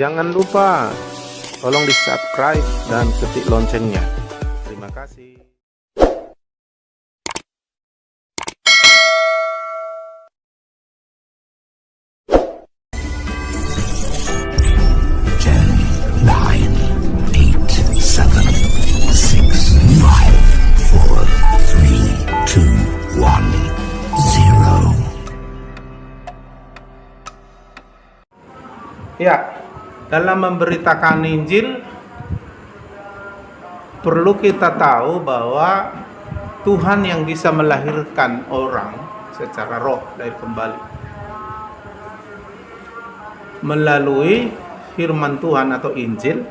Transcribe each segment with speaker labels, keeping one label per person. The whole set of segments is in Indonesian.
Speaker 1: Jangan lupa tolong di subscribe dan ketik loncengnya. Terima kasih. Ya, dalam memberitakan Injil perlu kita tahu bahwa Tuhan yang bisa melahirkan orang secara roh dari kembali melalui firman Tuhan atau Injil,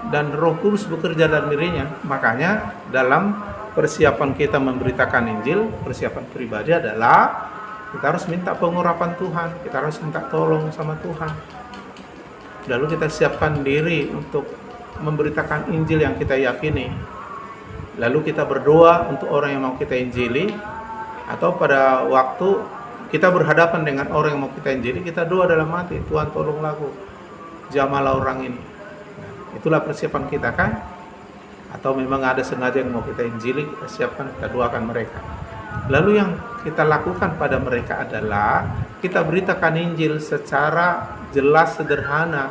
Speaker 1: dan Roh Kudus bekerja dalam dirinya. Makanya dalam persiapan kita memberitakan Injil, persiapan pribadi adalah kita harus minta pengurapan Tuhan, kita harus minta tolong sama Tuhan. Lalu kita siapkan diri untuk memberitakan Injil yang kita yakini. Lalu kita berdoa untuk orang yang mau kita injili, atau pada waktu kita berhadapan dengan orang yang mau kita injili, kita doa dalam hati, Tuhan tolonglah aku, jamalah orang ini. Nah, itulah persiapan kita kan? Atau memang ada sengaja yang mau kita injili, kita siapkan, kita doakan mereka. Lalu yang kita lakukan pada mereka adalah kita beritakan Injil secara jelas, sederhana.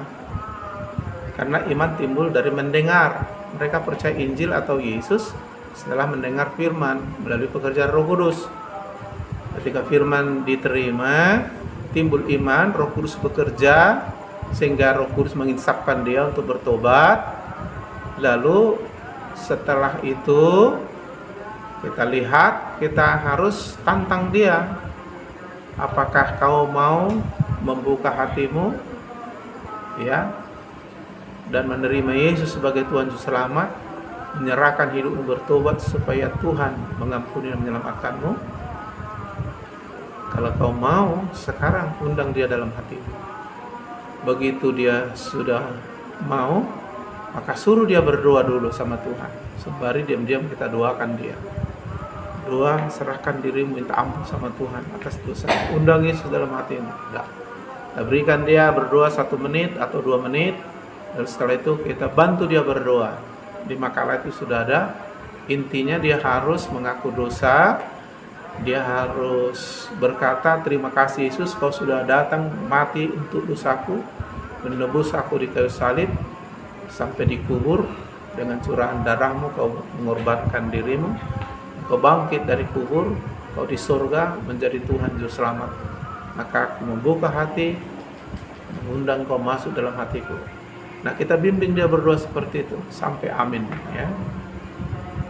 Speaker 1: Karena iman timbul dari mendengar. Mereka percaya Injil atau Yesus setelah mendengar firman melalui pekerjaan Roh Kudus. Ketika firman diterima, timbul iman, Roh Kudus bekerja sehingga Roh Kudus menginsapkan dia untuk bertobat. Lalu setelah itu kita lihat, kita harus tantang dia. Apakah kau mau membuka hatimu, ya, dan menerima Yesus sebagai Tuhan Juru Selamat, menyerahkan hidupmu bertobat supaya Tuhan mengampuni dan menyelamatkanmu? Kalau kau mau, sekarang undang dia dalam hatimu. Begitu dia sudah mau, maka suruh dia berdoa dulu sama Tuhan. Sembari diam-diam kita doakan dia. Doa, serahkan dirimu, minta ampun sama Tuhan atas dosa. Undang Yesus dalam hatimu. Kita berikan dia berdoa 1 menit atau 2 menit. Dan setelah itu kita bantu dia berdoa. Di makalah itu sudah ada, intinya dia harus mengaku dosa. Dia harus berkata, terima kasih Yesus, kau sudah datang mati untuk dosaku, menebus aku di kayu salib, sampai dikubur, dengan curahan darahmu kau mengorbankan dirimu, kau bangkit dari kubur, kau di surga menjadi Tuhan Juru Selamat. Maka aku membuka hati, mengundang kau masuk dalam hatiku. Nah, kita bimbing dia berdoa seperti itu sampai amin, ya.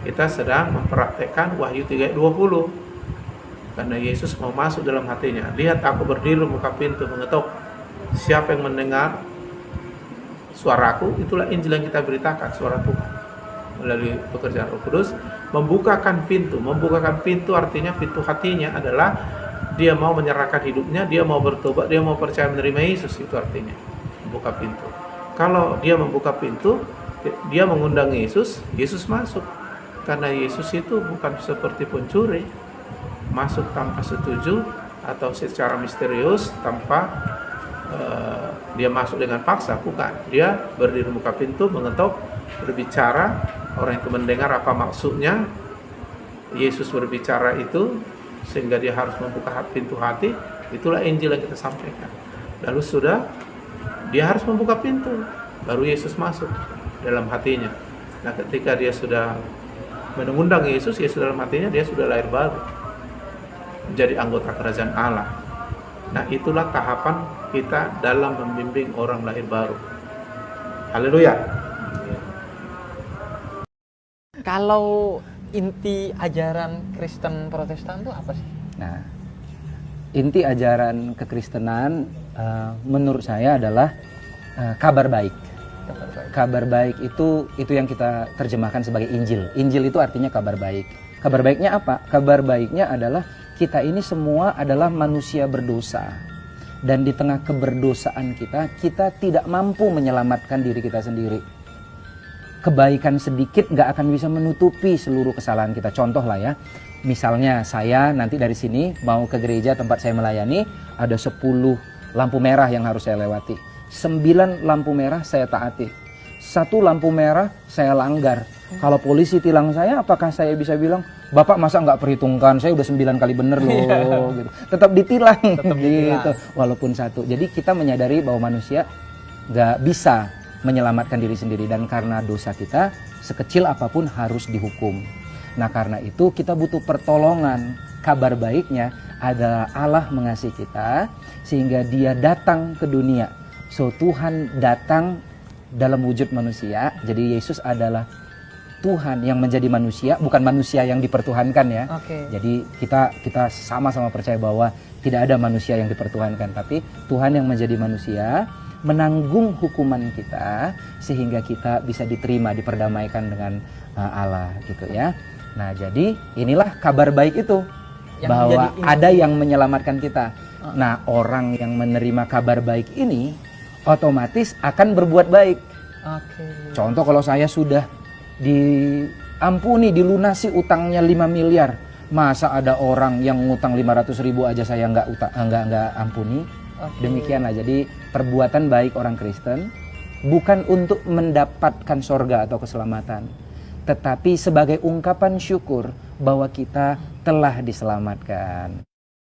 Speaker 1: Kita sedang mempraktekkan Wahyu 3:20. Karena Yesus mau masuk dalam hatinya. Lihat, aku berdiri buka pintu mengetuk. Siapa yang mendengar suaraku, itulah Injil yang kita beritakan, suara Tuhan melalui pekerjaan Roh Kudus. Membukakan pintu. Membukakan pintu artinya pintu hatinya adalah dia mau menyerahkan hidupnya, dia mau bertobat, dia mau percaya menerima Yesus. Itu artinya membuka pintu. Kalau dia membuka pintu, dia mengundang Yesus, Yesus masuk. Karena Yesus itu bukan seperti pencuri, masuk tanpa setuju atau secara misterius, tanpa dia masuk dengan paksa, bukan. Dia berdiri buka pintu, mengetuk, berbicara, orang itu mendengar apa maksudnya. Yesus berbicara itu sehingga dia harus membuka pintu hati. Itulah Injil yang kita sampaikan. Lalu sudah, dia harus membuka pintu, baru Yesus masuk dalam hatinya. Nah, ketika dia sudah mengundang Yesus, Yesus dalam hatinya, dia sudah lahir baru, menjadi anggota kerajaan Allah. Nah, itulah tahapan kita dalam membimbing orang lahir baru. Haleluya.
Speaker 2: Kalau inti ajaran Kristen Protestan itu apa sih?
Speaker 3: Nah, inti ajaran kekristenan menurut saya adalah kabar baik. Kabar baik itu yang kita terjemahkan sebagai Injil. Injil itu artinya kabar baik. Kabar baiknya apa? Kabar baiknya adalah kita ini semua adalah manusia berdosa. Dan di tengah keberdosaan kita tidak mampu menyelamatkan diri kita sendiri. Kebaikan sedikit gak akan bisa menutupi seluruh kesalahan kita. Contoh lah ya, misalnya saya nanti dari sini mau ke gereja tempat saya melayani, ada 10 lampu merah yang harus saya lewati. 9 lampu merah saya taati, 1 lampu merah saya langgar. Kalau polisi tilang saya, apakah saya bisa bilang, Bapak masa nggak perhitungkan, saya udah 9 kali bener loh, gitu. Tetap ditilang, gitu. Walaupun 1. Jadi kita menyadari bahwa manusia nggak bisa menyelamatkan diri sendiri, dan karena dosa kita sekecil apapun harus dihukum. Nah karena itu kita butuh pertolongan. Kabar baiknya adalah Allah mengasihi kita sehingga Dia datang ke dunia. So Tuhan datang dalam wujud manusia. Jadi Yesus adalah Tuhan yang menjadi manusia, bukan manusia yang dipertuhankan ya. Jadi kita sama-sama percaya bahwa tidak ada manusia yang dipertuhankan, tapi Tuhan yang menjadi manusia menanggung hukuman kita sehingga kita bisa diterima, diperdamaikan dengan Allah gitu ya. Nah, jadi inilah kabar baik itu, yang bahwa ada yang menyelamatkan kita. Nah, orang yang menerima kabar baik ini otomatis akan berbuat baik. Contoh, kalau saya sudah diampuni, dilunasi utangnya 5 miliar, masa ada orang yang ngutang 500.000 aja saya nggak ampuni? Demikianlah. Jadi perbuatan baik orang Kristen bukan untuk mendapatkan sorga atau keselamatan, tetapi sebagai ungkapan syukur bahwa kita telah diselamatkan.